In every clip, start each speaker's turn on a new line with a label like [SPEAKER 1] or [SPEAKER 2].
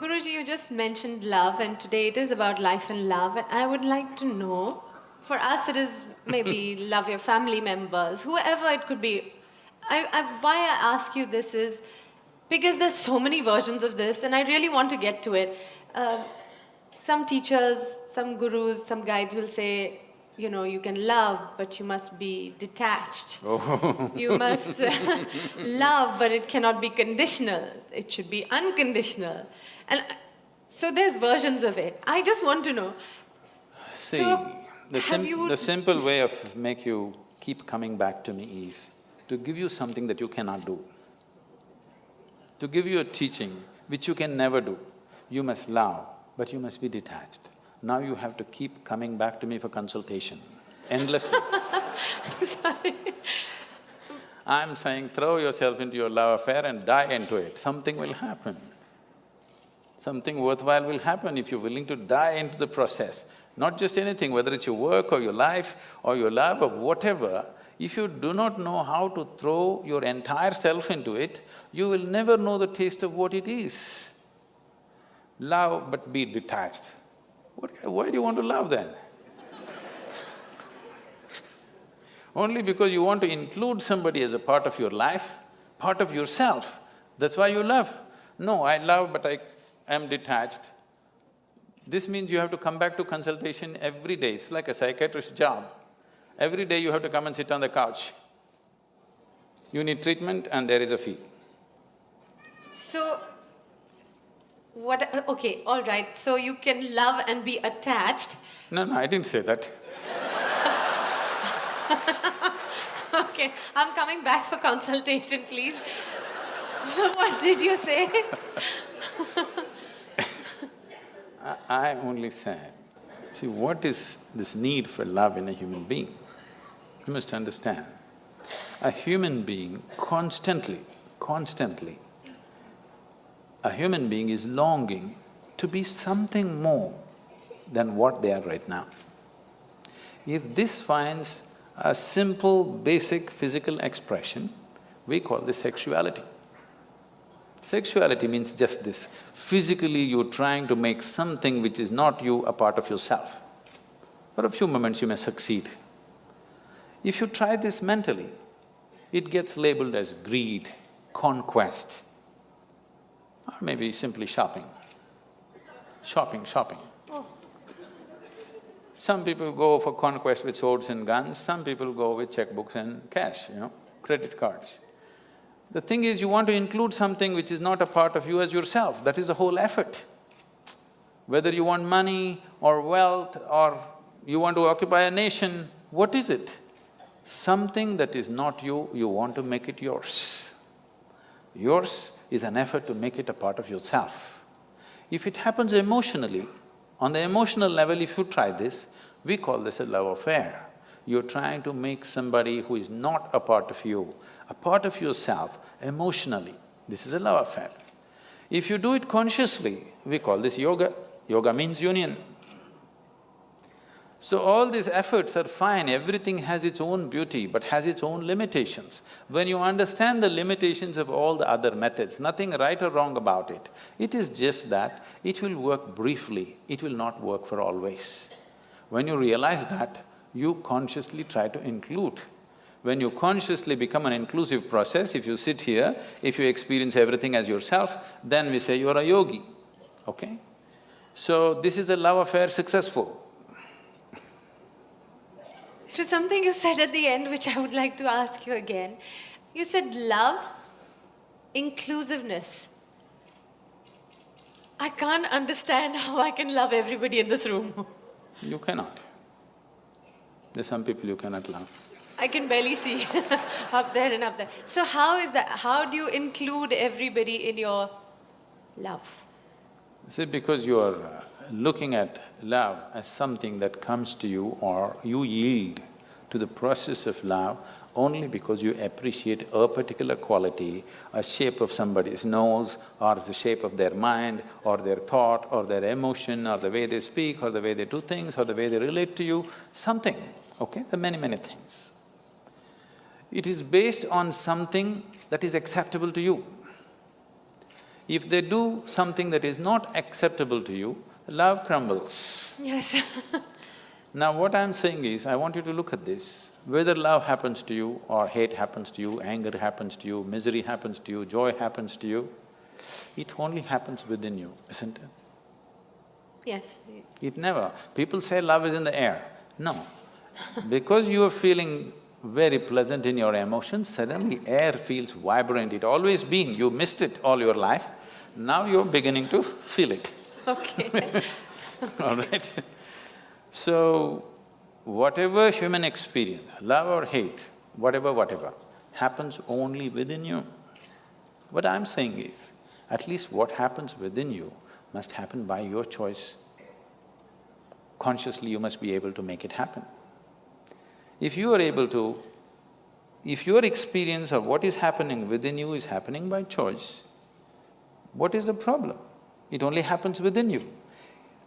[SPEAKER 1] Guruji, you just mentioned love, and today it is about life and love. And I would like to know, for us, it is maybe love your family members, whoever it could be. Why I ask you this is because there's so many versions of this, and I really want to get to it. Some teachers, some gurus, some guides will say, you can love, but you must be detached.
[SPEAKER 2] Oh.
[SPEAKER 1] You must love, but it cannot be conditional. It should be unconditional. And so there's versions of it. I just want to know.
[SPEAKER 2] See,
[SPEAKER 1] So,
[SPEAKER 2] the simple way of make you keep coming back to me is to give you something that you cannot do. To give you a teaching which you can never do. You must love, but you must be detached. Now you have to keep coming back to me for consultation, endlessly.
[SPEAKER 1] Sorry.
[SPEAKER 2] I'm saying throw yourself into your love affair and die into it, something will happen. Something worthwhile will happen if you're willing to die into the process. Not just anything, whether it's your work or your life or your love or whatever, if you do not know how to throw your entire self into it, you will never know the taste of what it is. Love but be detached. Why do you want to love then? Only because you want to include somebody as a part of your life, part of yourself, that's why you love. No, I love but I am detached. This means you have to come back to consultation every day, it's like a psychiatrist's job. Every day you have to come and sit on the couch. You need treatment and there is a fee.
[SPEAKER 1] So, okay, all right. So you can love and be attached.
[SPEAKER 2] No, I didn't say that.
[SPEAKER 1] Okay, I'm coming back for consultation, please. So what did you say?
[SPEAKER 2] I only said, see, what is this need for love in a human being? You must understand, a human being constantly, a human being is longing to be something more than what they are right now. If this finds a simple, basic physical expression, we call this sexuality. Sexuality means just this, physically you're trying to make something which is not you a part of yourself. For a few moments you may succeed. If you try this mentally, it gets labeled as greed, conquest, or maybe simply shopping. Shopping.
[SPEAKER 1] Oh.
[SPEAKER 2] Some people go for conquest with swords and guns, some people go with checkbooks and cash, credit cards. The thing is, you want to include something which is not a part of you as yourself, that is the whole effort. Whether you want money or wealth or you want to occupy a nation, what is it? Something that is not you, you want to make it yours. Yours is an effort to make it a part of yourself. If it happens emotionally, on the emotional level if you try this, we call this a love affair. You're trying to make somebody who is not a part of you, a part of yourself emotionally. This is a love affair. If you do it consciously, we call this yoga. Yoga means union. So all these efforts are fine, everything has its own beauty but has its own limitations. When you understand the limitations of all the other methods, nothing right or wrong about it, it is just that it will work briefly, it will not work for always. When you realize that, you consciously try to include. When you consciously become an inclusive process, if you sit here, if you experience everything as yourself, then we say you're a yogi, okay? So this is a love affair successful.
[SPEAKER 1] To something you said at the end, which I would like to ask you again. You said love, inclusiveness. I can't understand how I can love everybody in this room.
[SPEAKER 2] You cannot. There's some people you cannot love.
[SPEAKER 1] I can barely see up there and up there. So how is that? How do you include everybody in your love?
[SPEAKER 2] See, because you are looking at love as something that comes to you or you yield to the process of love only because you appreciate a particular quality, a shape of somebody's nose or the shape of their mind or their thought or their emotion or the way they speak or the way they do things or the way they relate to you, something, okay? There are many things. It is based on something that is acceptable to you. If they do something that is not acceptable to you, love crumbles.
[SPEAKER 1] Yes.
[SPEAKER 2] Now what I'm saying is, I want you to look at this. Whether love happens to you or hate happens to you, anger happens to you, misery happens to you, joy happens to you, it only happens within you, isn't it?
[SPEAKER 1] Yes.
[SPEAKER 2] It never… People say love is in the air. No. Because you are feeling very pleasant in your emotions, suddenly air feels vibrant. It always been, you missed it all your life, now you're beginning to feel it.
[SPEAKER 1] Okay.
[SPEAKER 2] All right? So, whatever human experience, love or hate, whatever, happens only within you. What I'm saying is, at least what happens within you must happen by your choice. Consciously you must be able to make it happen. If you are able to… if your experience of what is happening within you is happening by choice, what is the problem? It only happens within you.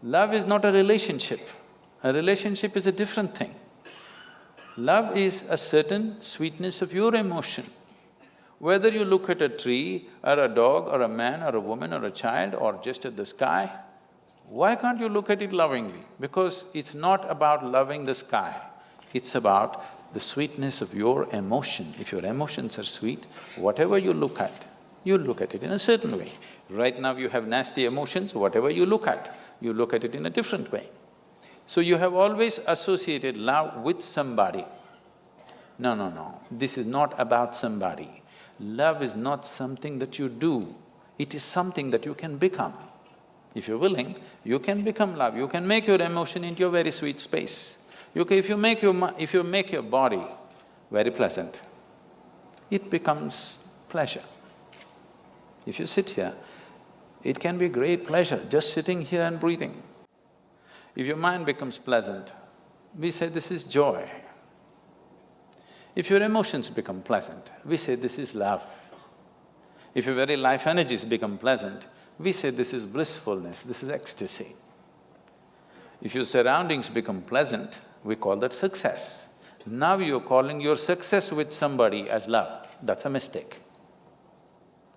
[SPEAKER 2] Love is not a relationship. A relationship is a different thing. Love is a certain sweetness of your emotion. Whether you look at a tree, or a dog, or a man, or a woman, or a child, or just at the sky, why can't you look at it lovingly? Because it's not about loving the sky, it's about the sweetness of your emotion. If your emotions are sweet, whatever you look at it in a certain way. Right now you have nasty emotions, whatever you look at it in a different way. So you have always associated love with somebody. No, this is not about somebody. Love is not something that you do, it is something that you can become. If you're willing, you can become love, you can make your emotion into a very sweet space. If you make your body very pleasant, it becomes pleasure. If you sit here, it can be great pleasure just sitting here and breathing. If your mind becomes pleasant, we say this is joy. If your emotions become pleasant, we say this is love. If your very life energies become pleasant, we say this is blissfulness, this is ecstasy. If your surroundings become pleasant, we call that success. Now you're calling your success with somebody as love, that's a mistake.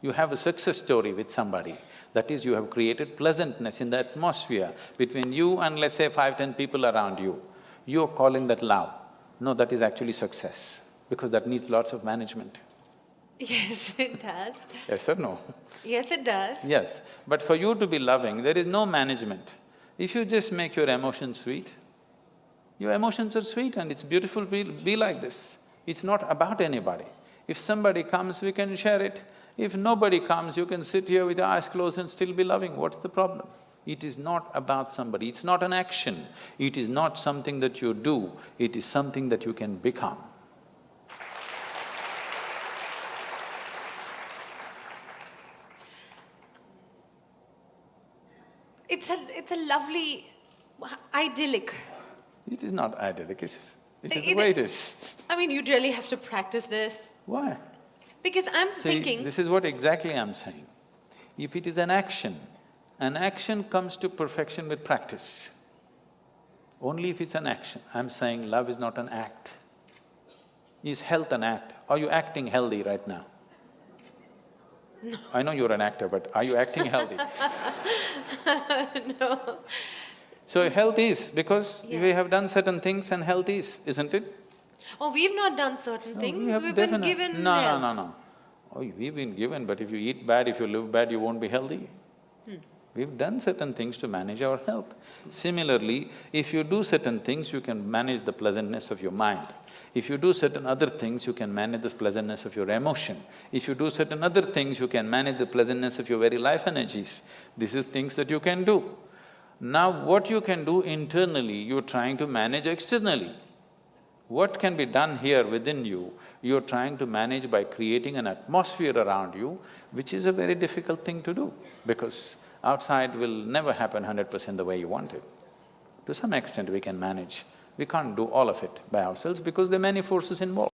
[SPEAKER 2] You have a success story with somebody, that is, you have created pleasantness in the atmosphere between you and let's say 5–10 people around you. You're calling that love. No, that is actually success, because that needs lots of management.
[SPEAKER 1] Yes, it does.
[SPEAKER 2] Yes or no?
[SPEAKER 1] Yes, it does.
[SPEAKER 2] Yes, but for you to be loving, there is no management. If you just make your emotions sweet, your emotions are sweet and it's beautiful, be like this. It's not about anybody. If somebody comes, we can share it. If nobody comes, you can sit here with your eyes closed and still be loving. What's the problem? It is not about somebody, it's not an action. It is not something that you do, it is something that you can become.
[SPEAKER 1] It's a lovely, idyllic.
[SPEAKER 2] It is not idyllic, it is the way it is.
[SPEAKER 1] I mean, you'd really have to practice this.
[SPEAKER 2] Why?
[SPEAKER 1] Because I'm
[SPEAKER 2] See,
[SPEAKER 1] thinking…
[SPEAKER 2] this is what exactly I'm saying. If it is an action comes to perfection with practice. Only if it's an action. I'm saying love is not an act. Is health an act? Are you acting healthy right now?
[SPEAKER 1] No.
[SPEAKER 2] I know you're an actor, but are you acting healthy?
[SPEAKER 1] No.
[SPEAKER 2] So health is, because
[SPEAKER 1] Yes.
[SPEAKER 2] we have done certain things and health is, isn't it?
[SPEAKER 1] Oh, we've not done certain
[SPEAKER 2] No,
[SPEAKER 1] things,
[SPEAKER 2] we have
[SPEAKER 1] we've been
[SPEAKER 2] definite…
[SPEAKER 1] given
[SPEAKER 2] No.
[SPEAKER 1] health.
[SPEAKER 2] Oh, we've been given, but if you eat bad, if you live bad, you won't be healthy. We've done certain things to manage our health. Similarly, if you do certain things, you can manage the pleasantness of your mind. If you do certain other things, you can manage the pleasantness of your emotion. If you do certain other things, you can manage the pleasantness of your very life energies. This is things that you can do. Now, what you can do internally, you're trying to manage externally. What can be done here within you, you're trying to manage by creating an atmosphere around you, which is a very difficult thing to do, because outside will never happen 100% the way you want it. To some extent we can manage. We can't do all of it by ourselves because there are many forces involved.